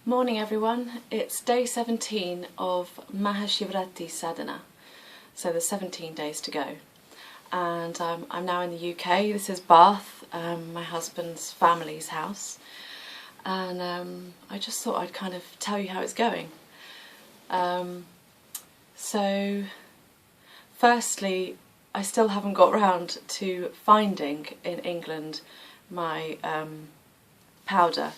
Morning everyone, it's day 17 of Mahashivratri Sadhana, so there's 17 days to go. And I'm now in the UK. This is Bath, my husband's family's house, and I just thought I'd kind of tell you how it's going. So firstly, I still haven't got round to finding in England my powder,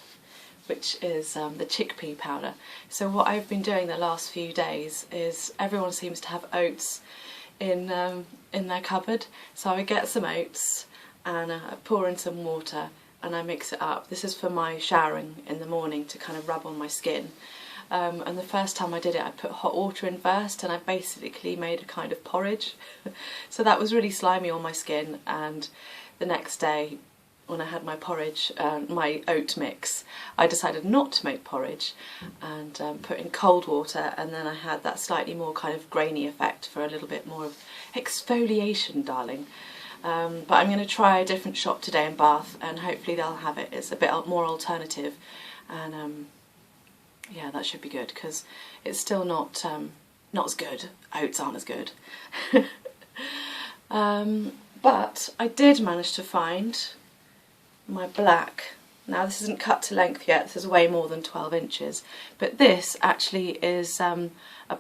which is the chickpea powder. So what I've been doing the last few days is everyone seems to have oats in their cupboard, so I get some oats and I pour in some water and I mix it up. This is for my showering in the morning to kind of rub on my skin. And the first time I did it I put hot water in first and I basically made a kind of porridge. So that was really slimy on my skin, and the next day when I had my porridge, my oat mix, I decided not to make porridge and put in cold water, and then I had that slightly more kind of grainy effect for a little bit more of exfoliation, darling. But I'm going to try a different shop today in Bath and hopefully they'll have it. It's a bit more alternative, and yeah, that should be good because it's still not as good. Oats aren't as good. But I did manage to find my black. Now this isn't cut to length yet, this is way more than 12 inches, but this actually is a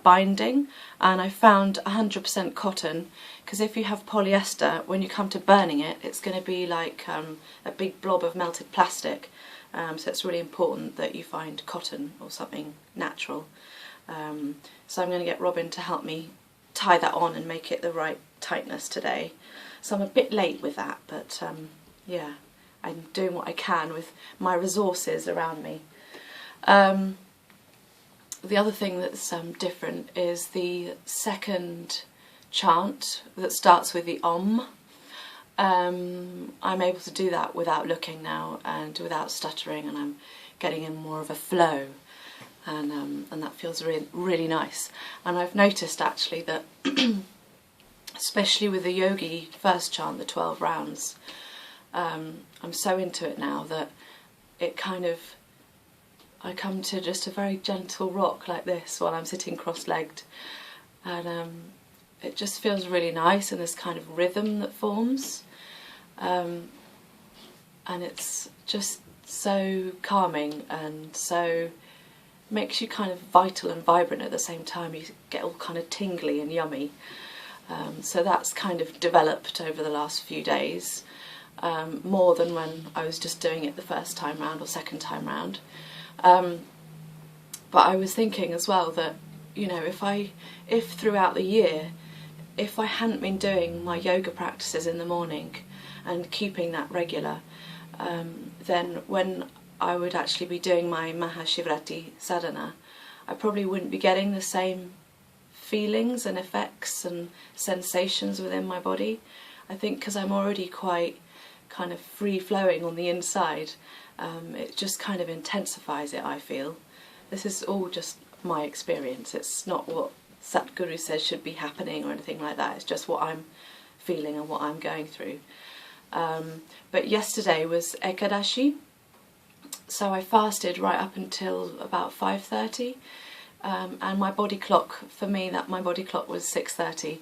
binding, and I found 100% cotton, because if you have polyester, when you come to burning it, it's going to be like a big blob of melted plastic, so it's really important that you find cotton or something natural. So I'm going to get Robin to help me tie that on and make it the right tightness today. So I'm a bit late with that, but yeah, I'm doing what I can with my resources around me. The other thing that's different is the second chant that starts with the Om. I'm able to do that without looking now and without stuttering, and I'm getting in more of a flow, and that feels really, really nice. And I've noticed actually that especially with the yogi first chant, the 12 rounds, I'm so into it now that it kind of, I come to just a very gentle rock like this while I'm sitting cross-legged, and it just feels really nice, and this kind of rhythm that forms, and it's just so calming and so makes you kind of vital and vibrant at the same time. You get all kind of tingly and yummy. So that's kind of developed over the last few days. More than when I was just doing it the first time round or second time round. But I was thinking as well that, you know, if throughout the year, if I hadn't been doing my yoga practices in the morning and keeping that regular, then when I would actually be doing my Mahashivratri Sadhana, I probably wouldn't be getting the same feelings and effects and sensations within my body. I think because I'm already quite kind of free-flowing on the inside, it just kind of intensifies it, I feel. This is all just my experience, it's not what Satguru says should be happening or anything like that, it's just what I'm feeling and what I'm going through. But yesterday was Ekadashi, so I fasted right up until about 5:30, and my body clock, for me, my body clock was 6:30,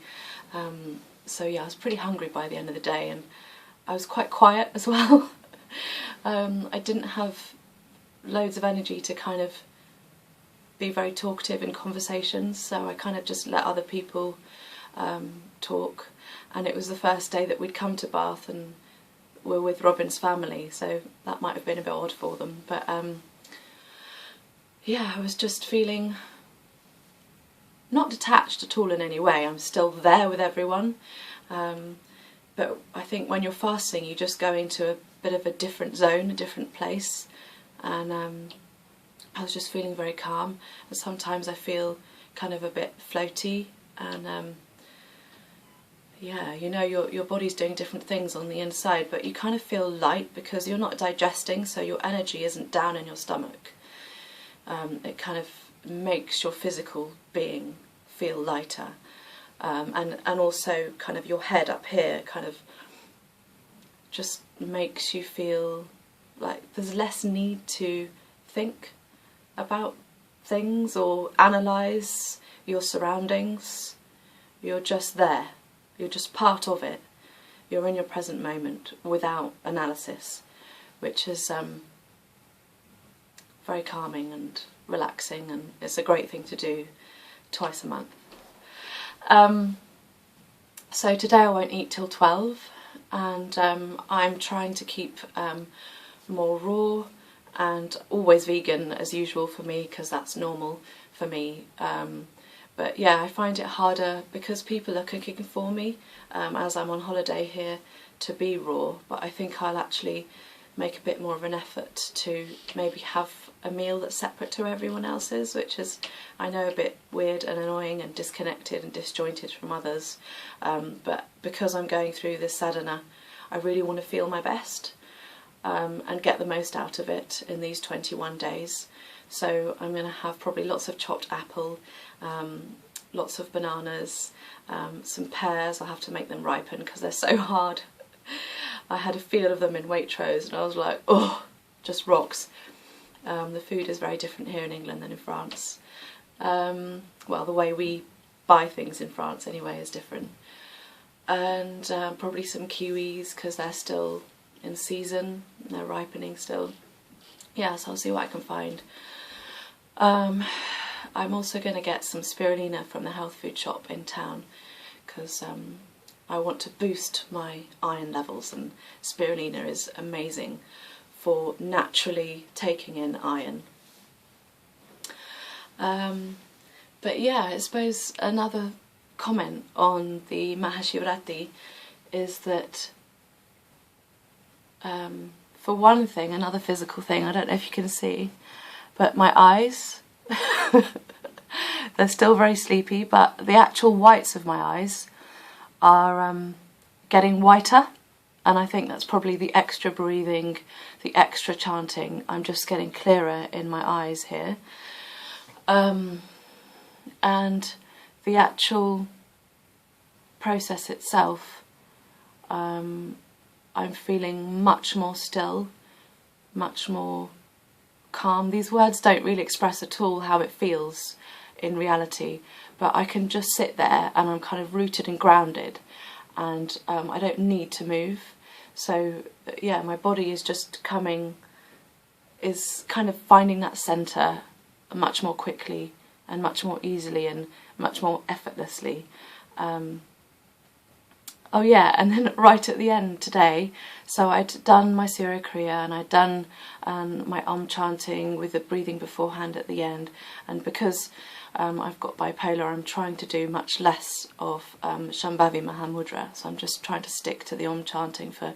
so yeah, I was pretty hungry by the end of the day, and I was quite quiet as well. I didn't have loads of energy to kind of be very talkative in conversations, so I kind of just let other people talk, and it was the first day that we'd come to Bath and we're with Robin's family, so that might have been a bit odd for them, but yeah, I was just feeling not detached at all in any way. I'm still there with everyone, but I think when you're fasting you just go into a bit of a different zone, a different place, and I was just feeling very calm, and sometimes I feel kind of a bit floaty, and yeah, you know, your body's doing different things on the inside, but you kind of feel light because you're not digesting, so your energy isn't down in your stomach. It kind of makes your physical being feel lighter, and also kind of your head up here kind of just makes you feel like there's less need to think about things or analyse your surroundings. You're just there. You're just part of it. You're in your present moment without analysis, which is very calming and relaxing, and it's a great thing to do twice a month. So today I won't eat till 12, and I'm trying to keep more raw and always vegan as usual for me, because that's normal for me. But yeah, I find it harder because people are cooking for me as I'm on holiday here to be raw, but I think I'll actually make a bit more of an effort to maybe have a meal that's separate to everyone else's, which is, I know, a bit weird and annoying and disconnected and disjointed from others, but because I'm going through this sadhana, I really want to feel my best and get the most out of it in these 21 days. So I'm going to have probably lots of chopped apple, lots of bananas, some pears. I'll have to make them ripen because they're so hard. I had a feel of them in Waitrose and I was like, oh, just rocks. The food is very different here in England than in France. Well, the way we buy things in France anyway is different. And probably some kiwis because they're still in season, they're ripening still. Yeah, so I'll see what I can find. I'm also going to get some spirulina from the health food shop in town because I want to boost my iron levels, and spirulina is amazing for naturally taking in iron. But yeah, I suppose another comment on the Mahashivratri is that for one thing, another physical thing, I don't know if you can see, but my eyes, they're still very sleepy, but the actual whites of my eyes are getting whiter, and I think that's probably the extra breathing, the extra chanting. I'm just getting clearer in my eyes here. And the actual process itself, I'm feeling much more still, much more calm. These words don't really express at all how it feels in reality, but I can just sit there and I'm kind of rooted and grounded, and I don't need to move. So yeah, my body is just kind of finding that centre much more quickly and much more easily and much more effortlessly. Oh yeah, and then right at the end today, so I'd done my Surya Kriya and I'd done my chanting with the breathing beforehand at the end, and because I've got bipolar, I'm trying to do much less of Shambhavi Mahamudra, so I'm just trying to stick to the chanting for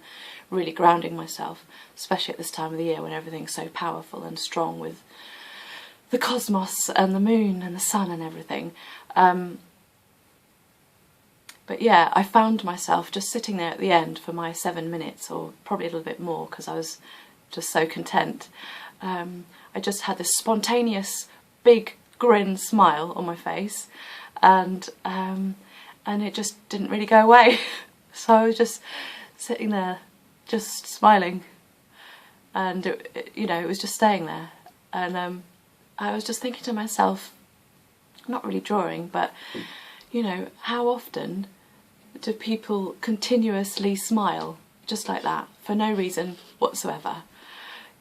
really grounding myself, especially at this time of the year when everything's so powerful and strong with the cosmos and the moon and the sun and everything. But yeah, I found myself just sitting there at the end for my 7 minutes, or probably a little bit more because I was just so content. I just had this spontaneous big grin smile on my face, and it just didn't really go away. So I was just sitting there just smiling, and it was just staying there. And I was just thinking to myself, not really drawing, but how often do people continuously smile just like that for no reason whatsoever?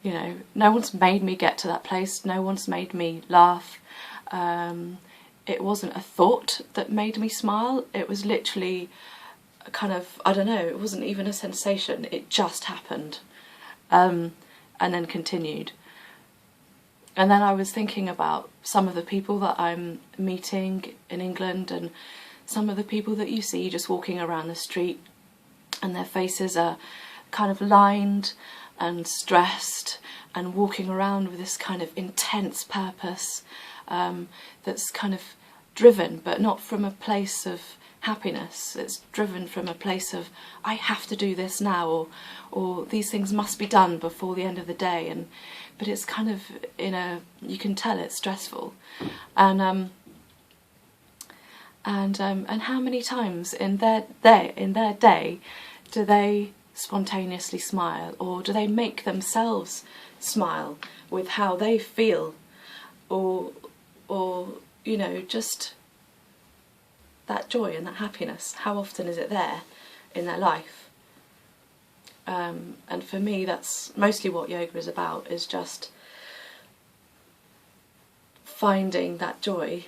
No one's made me get to that place, no one's made me laugh. It wasn't a thought that made me smile, it was literally kind of, I don't know, it wasn't even a sensation, it just happened, and then continued. And then I was thinking about some of the people that I'm meeting in England, and some of the people that you see just walking around the street, and their faces are kind of lined and stressed and walking around with this kind of intense purpose that's kind of driven, but not from a place of happiness. It's driven from a place of, I have to do this now, or these things must be done before the end of the day. But it's kind of you can tell it's stressful. And how many times in their day do they spontaneously smile, or do they make themselves smile with how they feel? or you know, just that joy and that happiness. How often is it there in their life? And for me, that's mostly what yoga is about, is just finding that joy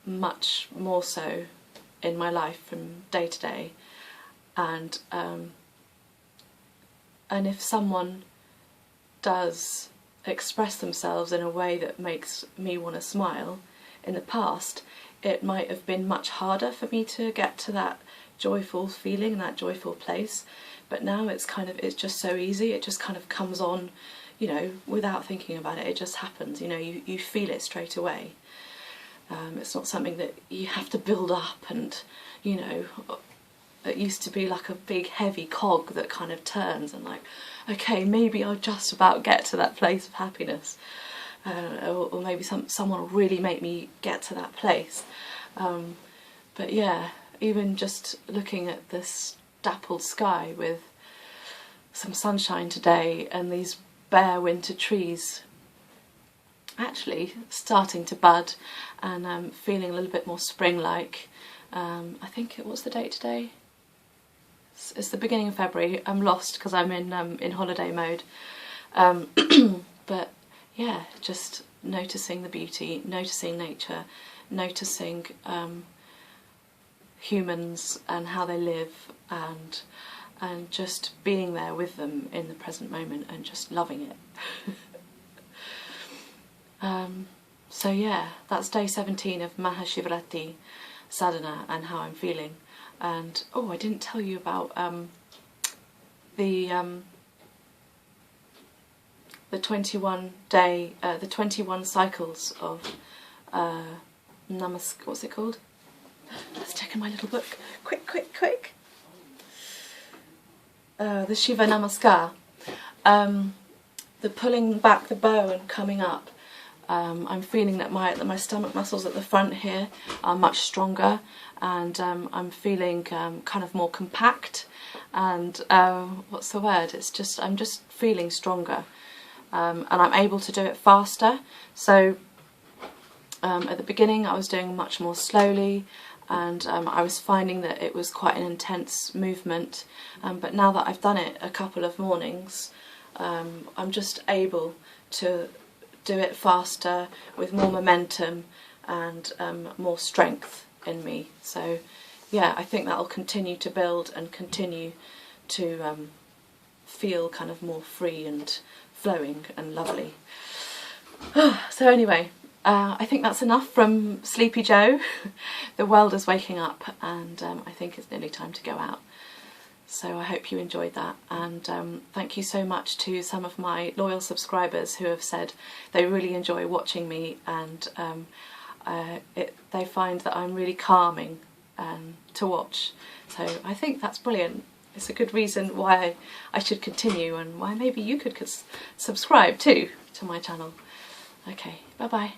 much more so in my life from day to day. And if someone does express themselves in a way that makes me want to smile, in the past it might have been much harder for me to get to that joyful feeling and that joyful place, but now it's just so easy. It just kind of comes on, you know, without thinking about it. It just happens, you know, you feel it straight away. It's not something that you have to build up, and you know, it used to be like a big heavy cog that kind of turns and like, okay, maybe I'll just about get to that place of happiness, or maybe someone will really make me get to that place. But yeah, even just looking at this dappled sky with some sunshine today and these bare winter trees actually starting to bud and feeling a little bit more spring-like. I think what's the date today? It's the beginning of February. I'm lost because I'm in holiday mode. But yeah, just noticing the beauty, noticing nature, noticing humans and how they live, and just being there with them in the present moment and just loving it. So yeah, that's day 17 of Mahashivratri Sadhana and how I'm feeling. And oh, I didn't tell you about the 21 day, the 21 cycles of what's it called? Let's check in my little book. Quick. The Shiva Namaskar. The pulling back the bow and coming up. I'm feeling that my stomach muscles at the front here are much stronger, and I'm feeling kind of more compact, and what's the word? I'm just feeling stronger, and I'm able to do it faster. So at the beginning I was doing much more slowly, and I was finding that it was quite an intense movement, but now that I've done it a couple of mornings, I'm just able to do it faster with more momentum and more strength in me. So yeah, I think that'll continue to build and continue to feel kind of more free and flowing and lovely. So anyway, I think that's enough from Sleepy Joe. The world is waking up, and I think it's nearly time to go out. So I hope you enjoyed that, and thank you so much to some of my loyal subscribers who have said they really enjoy watching me, and they find that I'm really calming to watch. So I think that's brilliant. It's a good reason why I should continue, and why maybe you could subscribe too to my channel. Okay, bye bye.